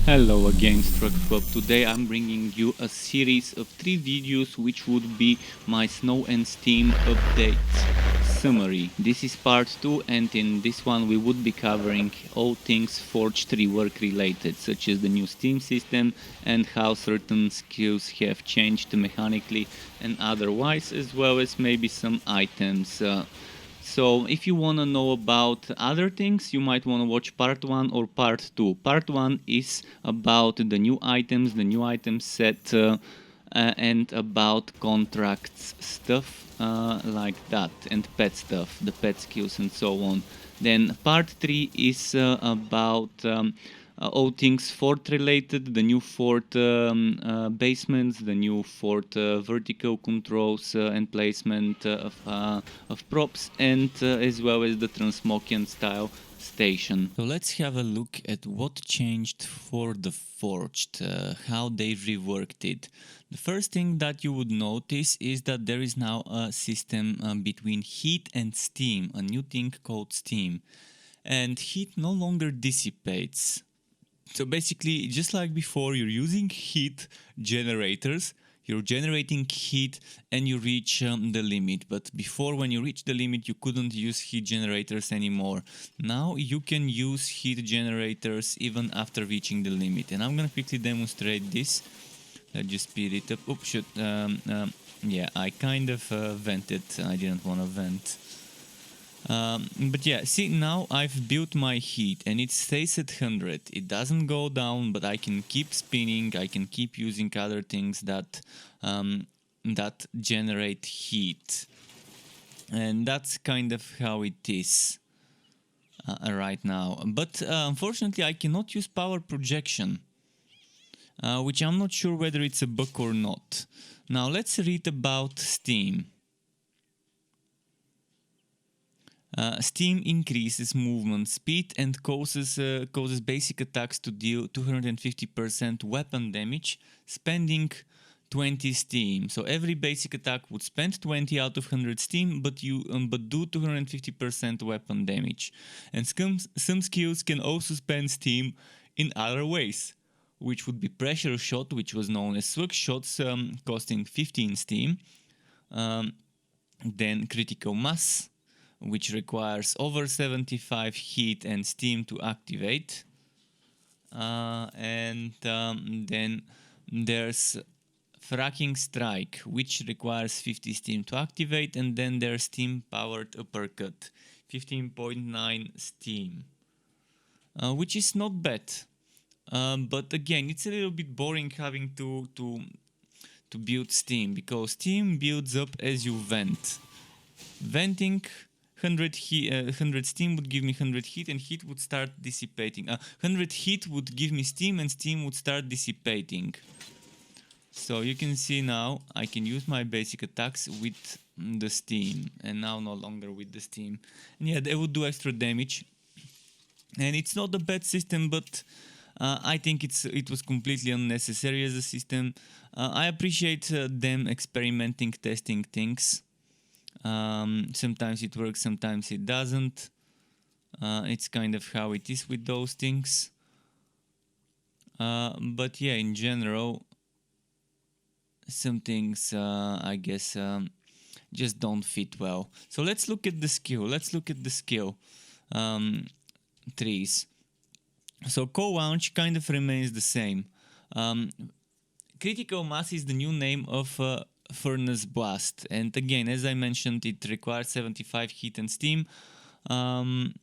Hello again, Club. Today I'm bringing you a series of 3 videos which would be my Snow and Steam updates summary. This is part 2, and in this one we would be covering all things Forged Rework related, such as the new Steam system and how certain skills have changed mechanically and otherwise, as well as maybe some items. So if you want to know about other things, you might want to watch part 1 or part 2. Part 1 is about the new items, the new item set, and about contracts stuff like that, and pet stuff, the pet skills and so on. Then part 3 is about all things fort related, the new fort basements, the new fort vertical controls and placement of props, and as well as the Transmog style station. So let's have a look at what changed for the Forged, how they reworked it. The first thing that you would notice is that there is now a system between heat and steam, a new thing called steam. And heat no longer dissipates. So basically, just like before, you're using heat generators, you're generating heat and you reach the limit. But before, when you reach the limit, you couldn't use heat generators anymore. Now you can use heat generators even after reaching the limit. And I'm gonna quickly demonstrate this. Let's just speed it up. Oops, shit. Yeah, I kind of vented. I didn't want to vent. But yeah, see, now I've built my heat and it stays at 100. It doesn't go down, but I can keep spinning. I can keep using other things that that generate heat, and that's kind of how it is right now. But unfortunately, I cannot use power projection, which I'm not sure whether it's a bug or not. Now let's read about Steam. Steam increases movement speed and causes basic attacks to deal 250% weapon damage, spending 20 steam. So every basic attack would spend 20 out of 100 steam, but do 250% weapon damage. And some skills can also spend steam in other ways, which would be pressure shot, which was known as swag shots, costing 15 steam. Then critical mass, which requires over 75 heat and steam to activate. Then there's fracking strike, which requires 50 steam to activate, and then there's steam powered uppercut, 15.9 steam, which is not bad. But again, it's a little bit boring having to build steam, because steam builds up as you vent. Venting 100 steam would give me 100 heat, and heat would start dissipating. 100 heat would give me steam, and steam would start dissipating. So you can see now I can use my basic attacks with the steam, and now no longer with the steam. And yeah, they would do extra damage. And it's not a bad system, but I think it was completely unnecessary as a system. I appreciate them experimenting, testing things. Sometimes it works, sometimes it doesn't. It's kind of how it is with those things. But yeah, in general, some things I guess just don't fit well. So let's look at the skill. Let's look at the skill trees. So co-launch kind of remains the same. Critical mass is the new name of Furnace Blast, and again, as I mentioned, it requires 75 heat and steam, and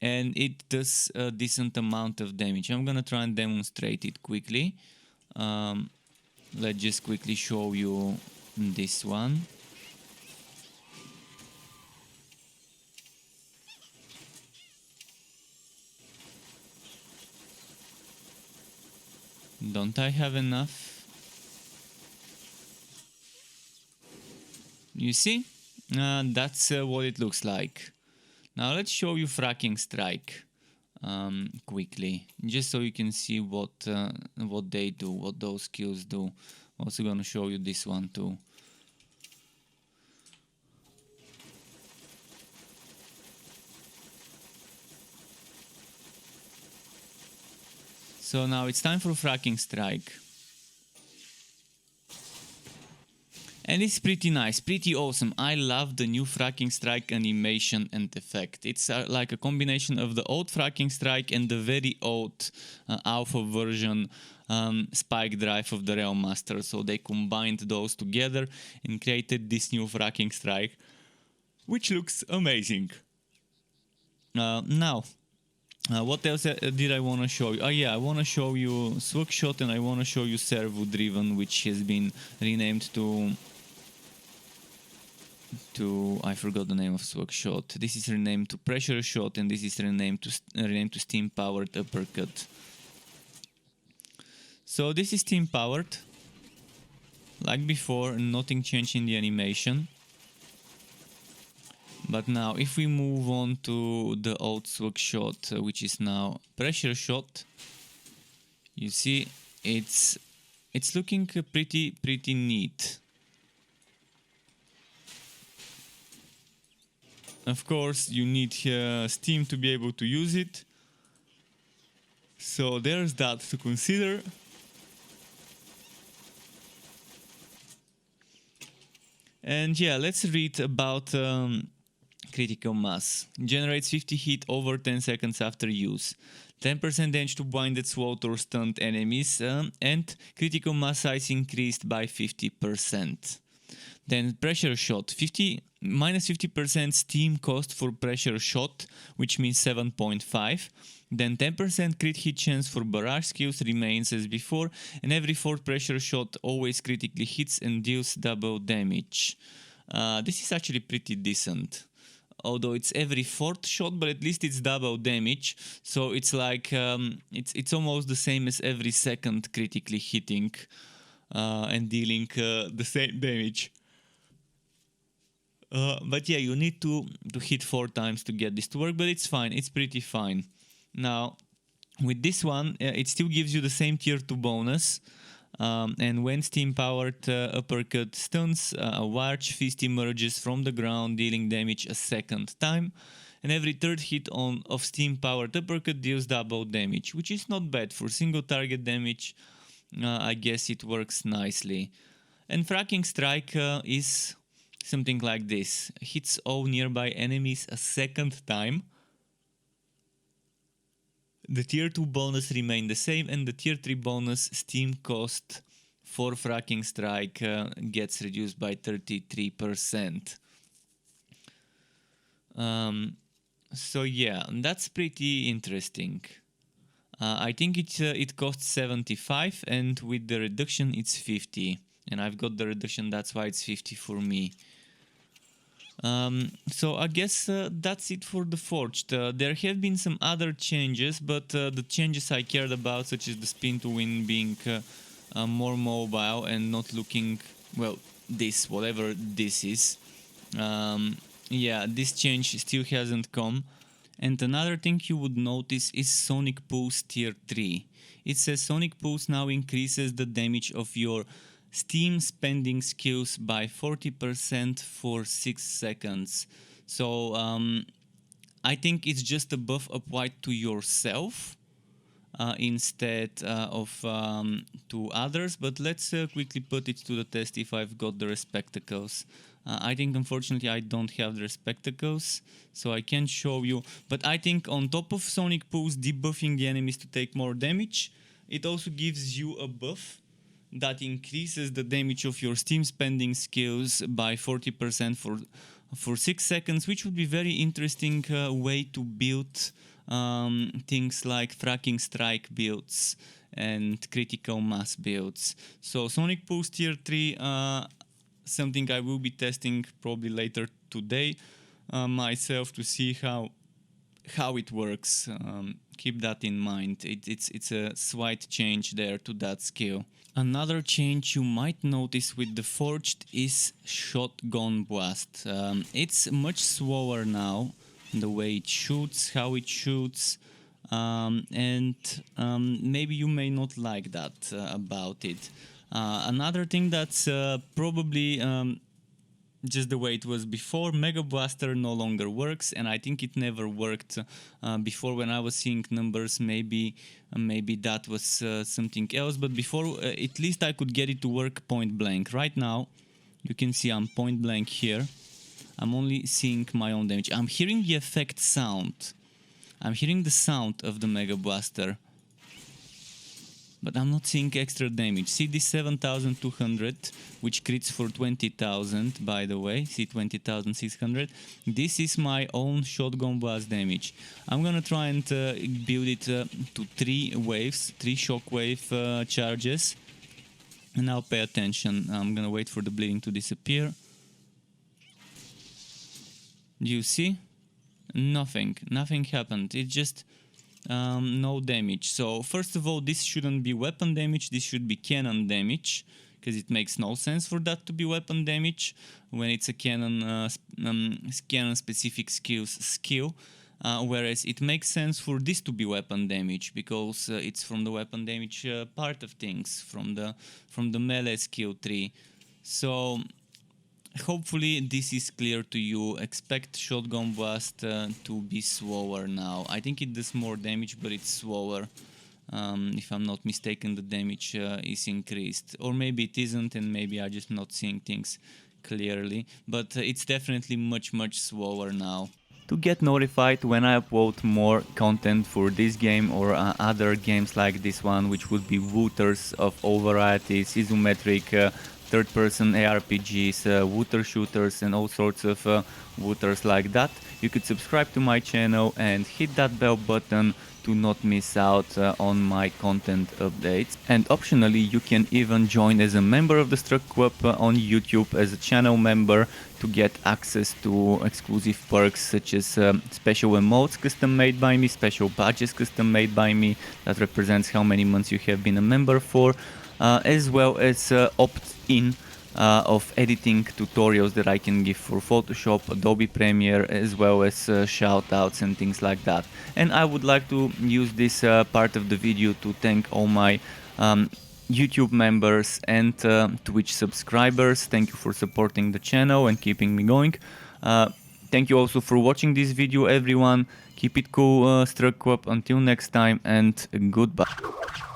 it does a decent amount of damage. I'm gonna try and demonstrate it quickly. Let's just quickly show you this one. Don't I have enough? You see? That's what it looks like. Now let's show you fracking strike quickly, just so you can see what they do, what those skills do. Also gonna show you this one too. So now it's time for Fracking Strike. And it's pretty nice, pretty awesome. I love the new Fracking Strike animation and effect. It's like a combination of the old Fracking Strike and the very old alpha version spike drive of the Realm Master. So they combined those together and created this new Fracking Strike, which looks amazing. Now, what else did I want to show you? Oh yeah, I want to show you Swagshot, and I want to show you Servo Driven, which has been renamed to I forgot the name of Swagshot. This is renamed to Pressure Shot, and this is renamed to Steam Powered Uppercut. So this is Steam Powered, like before, nothing changed in the animation. But now, if we move on to the old Swagshot, which is now Pressure Shot, you see it's looking pretty neat. Of course, you need Steam to be able to use it, so there's that to consider. And yeah, let's read about critical mass. Generates 50 hit over 10 seconds after use. 10% damage to blinded, swallowed or stunned enemies, and critical mass size increased by 50%. Then Pressure Shot, minus 50% Steam cost for Pressure Shot, which means 7.5. Then 10% crit hit chance for barrage skills remains as before, and every 4th Pressure Shot always critically hits and deals double damage. This is actually pretty decent. Although it's every 4th shot, but at least it's double damage, so it's like it's almost the same as every 2nd critically hitting and dealing the same damage. But yeah, you need to hit 4 times to get this to work, but it's fine, it's pretty fine. Now, with this one, it still gives you the same tier 2 bonus, and when Steam Powered Uppercut stuns, a large fist emerges from the ground, dealing damage a 2nd time, and every 3rd hit of Steam Powered Uppercut deals double damage, which is not bad for single target damage. I guess it works nicely. And Fracking Strike is something like this. Hits all nearby enemies a 2nd time. The tier 2 bonus remain the same, and the tier 3 bonus Steam cost for Fracking Strike gets reduced by 33%. So yeah, that's pretty interesting. I think it costs 75, and with the reduction it's 50. And I've got the reduction, that's why it's 50 for me. So I guess that's it for the Forged. There have been some other changes, but the changes I cared about, such as the spin to win being more mobile and not looking, well, this, whatever this is. Yeah, this change still hasn't come. And another thing you would notice is Sonic Pulse tier 3. It says Sonic Pulse now increases the damage of your Steam spending skills by 40% for 6 seconds. So I think it's just a buff applied to yourself instead of to others. But let's quickly put it to the test if I've got the Respectacles. I think unfortunately I don't have the Respectacles, so I can't show you. But I think on top of Sonic Pulse debuffing the enemies to take more damage, it also gives you a buff that increases the damage of your Steam spending skills by 40% for 6 seconds, which would be very interesting way to build things like Fracking Strike builds and critical mass builds. So Sonic Pulse tier 3, something I will be testing probably later today myself to see how it works. Keep that in mind. It's a slight change there to that skill. Another change you might notice with the Forged is Shotgonne Blast. It's much slower now, the way it shoots, how it shoots, and maybe you may not like that about it. Another thing that's probably just the way it was before. Mega Blaster no longer works, and I think it never worked before when I was seeing numbers. Maybe that was something else, but before at least I could get it to work point blank. Right now you can see I'm point blank here. I'm only seeing my own damage. I'm hearing the effect sound. I'm hearing the sound of the Mega Blaster, but I'm not seeing extra damage. See this 7,200, which crits for 20,000, by the way. See 20,600. This is my own shotgun blast damage. I'm gonna try and build it to 3 waves, 3 shockwave charges. And now pay attention. I'm gonna wait for the bleeding to disappear. Do you see? Nothing happened. It just no damage. So first of all, this shouldn't be weapon damage, this should be cannon damage, because it makes no sense for that to be weapon damage when it's a cannon cannon specific skill. Whereas it makes sense for this to be weapon damage, because it's from the weapon damage part of things, from the melee skill tree. So hopefully this is clear to you. Expect Shotgun Blast to be slower now. I think it does more damage, but it's slower. If I'm not mistaken, the damage is increased. Or maybe it isn't, and maybe I'm just not seeing things clearly. But it's definitely much slower now. To get notified when I upload more content for this game or other games like this one, which would be looters of all varieties, isometric, third-person ARPGs, looter shooters and all sorts of looters like that, you could subscribe to my channel and hit that bell button to not miss out on my content updates. And optionally, you can even join as a member of the Struck Club on YouTube as a channel member to get access to exclusive perks such as special emotes custom made by me, special badges custom made by me that represents how many months you have been a member for, as well as opt-in of editing tutorials that I can give for Photoshop, Adobe Premiere, as well as shoutouts and things like that. And I would like to use this part of the video to thank all my YouTube members and Twitch subscribers. Thank you for supporting the channel and keeping me going. Thank you also for watching this video, everyone. Keep it cool, Struck Club. Until next time, and goodbye.